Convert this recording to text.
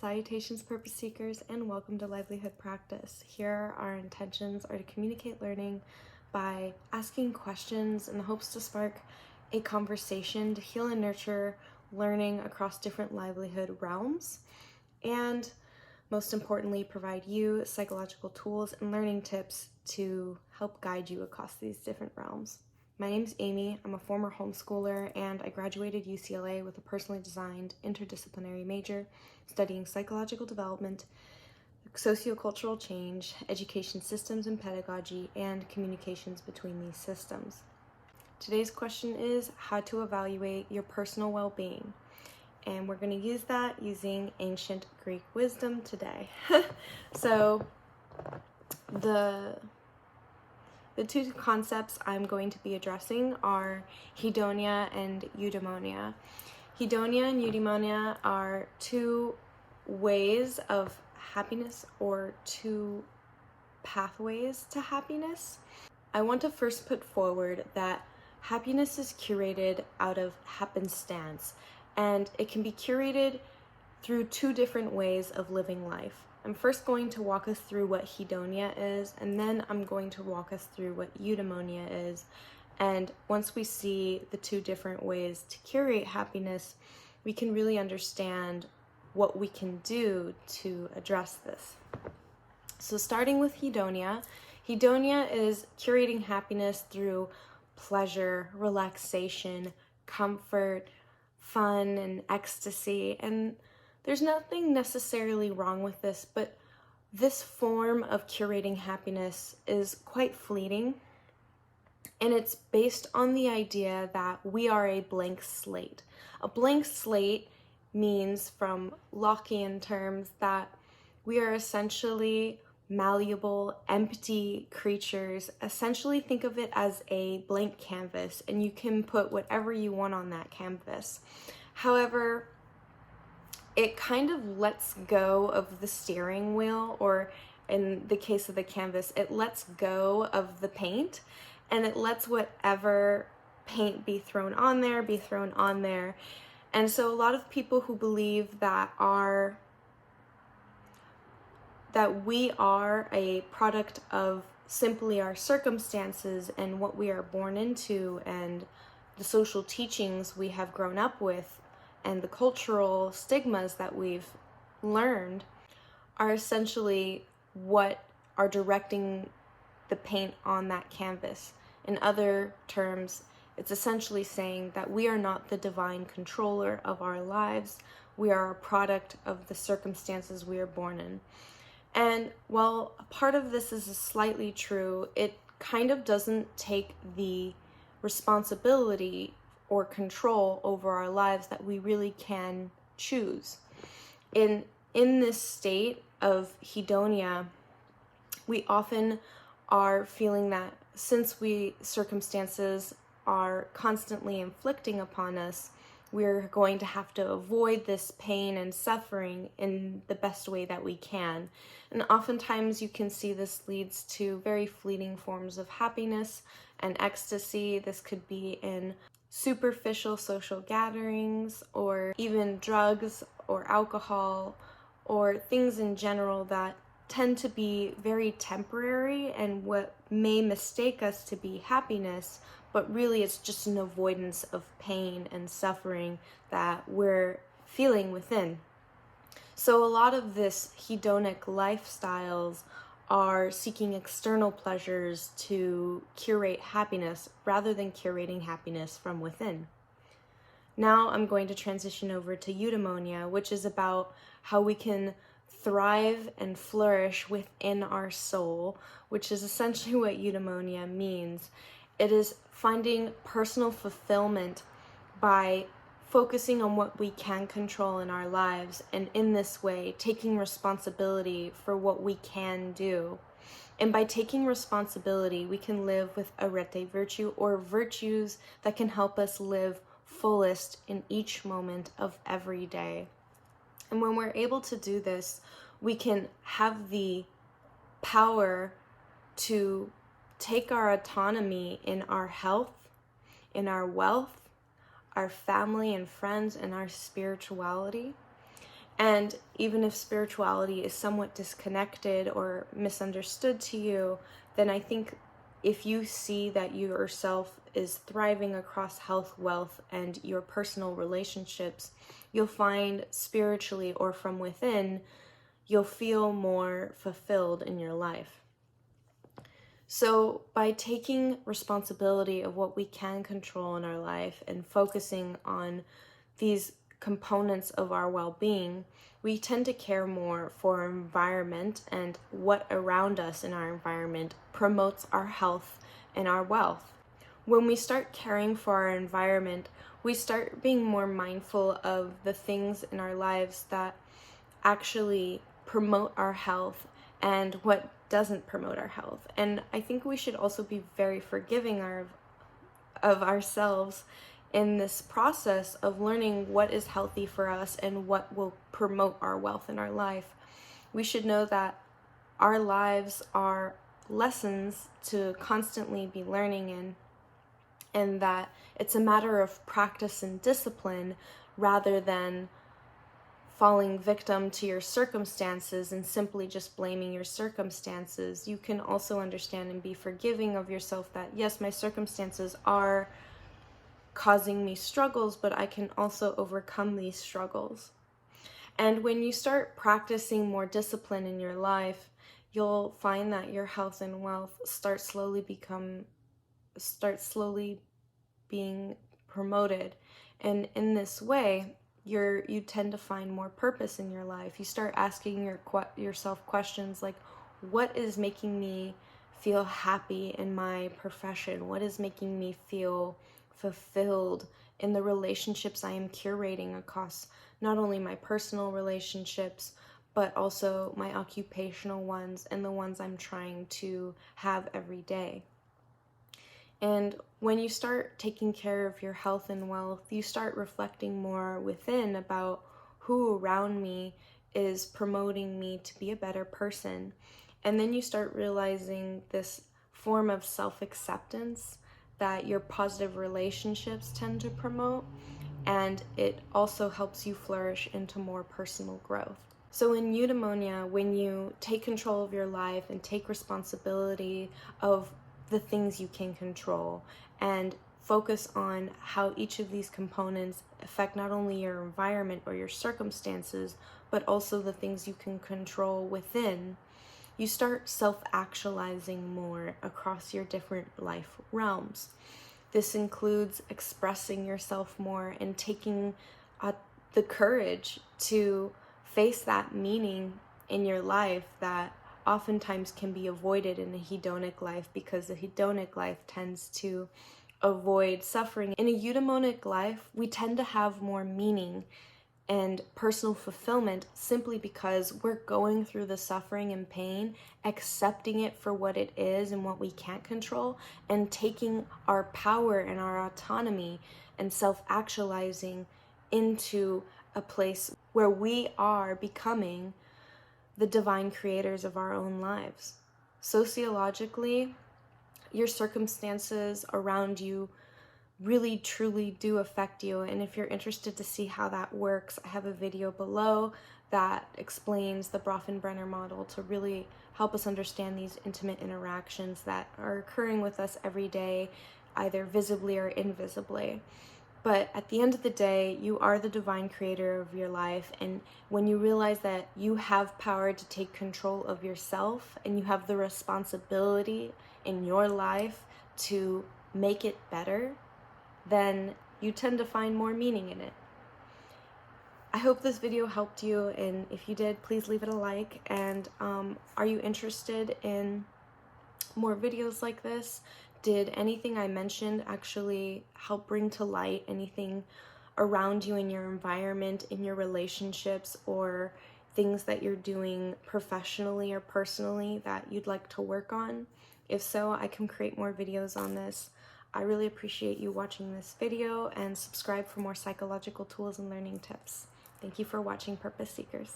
Salutations, purpose seekers, and welcome to Livelihood Practice. Here, our intentions are to communicate learning by asking questions in the hopes to spark a conversation to heal and nurture learning across different livelihood realms, and most importantly, provide you psychological tools and learning tips to help guide you across these different realms. My name's Amy. I'm a former homeschooler, and I graduated UCLA with a personally designed interdisciplinary major studying psychological development, sociocultural change, education systems and pedagogy, and communications between these systems. Today's question is how to evaluate your personal well-being, and we're going to use that using ancient Greek wisdom today. So the two concepts I'm going to be addressing are Hedonia and Eudaemonia. Hedonia and Eudaemonia are two ways of happiness, or two pathways to happiness. I want to first put forward that happiness is curated out of happenstance, and it can be curated through two different ways of living life. I'm first going to walk us through what Hedonia is, and then I'm going to walk us through what Eudaemonia is. And once we see the two different ways to curate happiness, we can really understand what we can do to address this. So starting with Hedonia, Hedonia is curating happiness through pleasure, relaxation, comfort, fun, and ecstasy. And there's nothing necessarily wrong with this, but this form of curating happiness is quite fleeting, and it's based on the idea that we are a blank slate. A blank slate means, from Lockean terms, that we are essentially malleable, empty creatures. Essentially, think of it as a blank canvas, and you can put whatever you want on that canvas. However, it kind of lets go of the steering wheel, or in the case of the canvas, it lets go of the paint, and it lets whatever paint be thrown on there. And so a lot of people who believe that we are a product of simply our circumstances and what we are born into and the social teachings we have grown up with and the cultural stigmas that we've learned are essentially what are directing the paint on that canvas. In other terms, it's essentially saying that we are not the divine controller of our lives. We are a product of the circumstances we are born in. And while a part of this is slightly true, it kind of doesn't take the responsibility or control over our lives that we really can choose. In this state of Hedonia, we often are feeling that since circumstances are constantly inflicting upon us, we're going to have to avoid this pain and suffering in the best way that we can. And oftentimes you can see this leads to very fleeting forms of happiness and ecstasy. This could be in superficial social gatherings, or even drugs or alcohol, or things in general that tend to be very temporary and what may mistake us to be happiness, but really it's just an avoidance of pain and suffering that we're feeling within. So a lot of this hedonic lifestyles are seeking external pleasures to curate happiness rather than curating happiness from within. Now I'm going to transition over to Eudaemonia, which is about how we can thrive and flourish within our soul, which is essentially what Eudaemonia means. It is finding personal fulfillment by focusing on what we can control in our lives, and in this way, taking responsibility for what we can do. And by taking responsibility, we can live with arete virtue, or virtues that can help us live fullest in each moment of every day. And when we're able to do this, we can have the power to take our autonomy in our health, in our wealth, our family and friends, and our spirituality. And even if spirituality is somewhat disconnected or misunderstood to you, then I think if you see that you yourself is thriving across health, wealth, and your personal relationships, you'll find spiritually or from within, you'll feel more fulfilled in your life. So by taking responsibility of what we can control in our life and focusing on these components of our well-being, we tend to care more for our environment, and what around us in our environment promotes our health and our wealth. When we start caring for our environment, we start being more mindful of the things in our lives that actually promote our health and what doesn't promote our health. And I think we should also be very forgiving of ourselves in this process of learning what is healthy for us and what will promote our wealth in our life. We should know that our lives are lessons to constantly be learning in, and that it's a matter of practice and discipline rather than falling victim to your circumstances and simply just blaming your circumstances. You can also understand and be forgiving of yourself that, yes, my circumstances are causing me struggles, but I can also overcome these struggles. And when you start practicing more discipline in your life, you'll find that your health and wealth start slowly being promoted. And in this way, you tend to find more purpose in your life. You start asking yourself questions like, what is making me feel happy in my profession? What is making me feel fulfilled in the relationships I am curating across not only my personal relationships, but also my occupational ones and the ones I'm trying to have every day. And when you start taking care of your health and wealth, you start reflecting more within about who around me is promoting me to be a better person. And then you start realizing this form of self-acceptance that your positive relationships tend to promote, and it also helps you flourish into more personal growth. So in Eudaemonia, when you take control of your life and take responsibility of the things you can control and focus on how each of these components affect not only your environment or your circumstances, but also the things you can control within, you start self-actualizing more across your different life realms. This includes expressing yourself more and taking the courage to face that meaning in your life that oftentimes can be avoided in a hedonic life, because the hedonic life tends to avoid suffering. In a eudaimonic life, we tend to have more meaning and personal fulfillment simply because we're going through the suffering and pain, accepting it for what it is and what we can't control, and taking our power and our autonomy and self-actualizing into a place where we are becoming the divine creators of our own lives. Sociologically, your circumstances around you really truly do affect you, and if you're interested to see how that works, I have a video below that explains the Bronfenbrenner model to really help us understand these intimate interactions that are occurring with us every day, either visibly or invisibly. But at the end of the day, you are the divine creator of your life, and when you realize that you have power to take control of yourself and you have the responsibility in your life to make it better, then you tend to find more meaning in it. I hope this video helped you, and if you did, please leave it a like. And are you interested in more videos like this? Did anything I mentioned actually help bring to light anything around you in your environment, in your relationships, or things that you're doing professionally or personally that you'd like to work on? If so, I can create more videos on this. I really appreciate you watching this video, and subscribe for more psychological tools and learning tips. Thank you for watching, Purpose Seekers.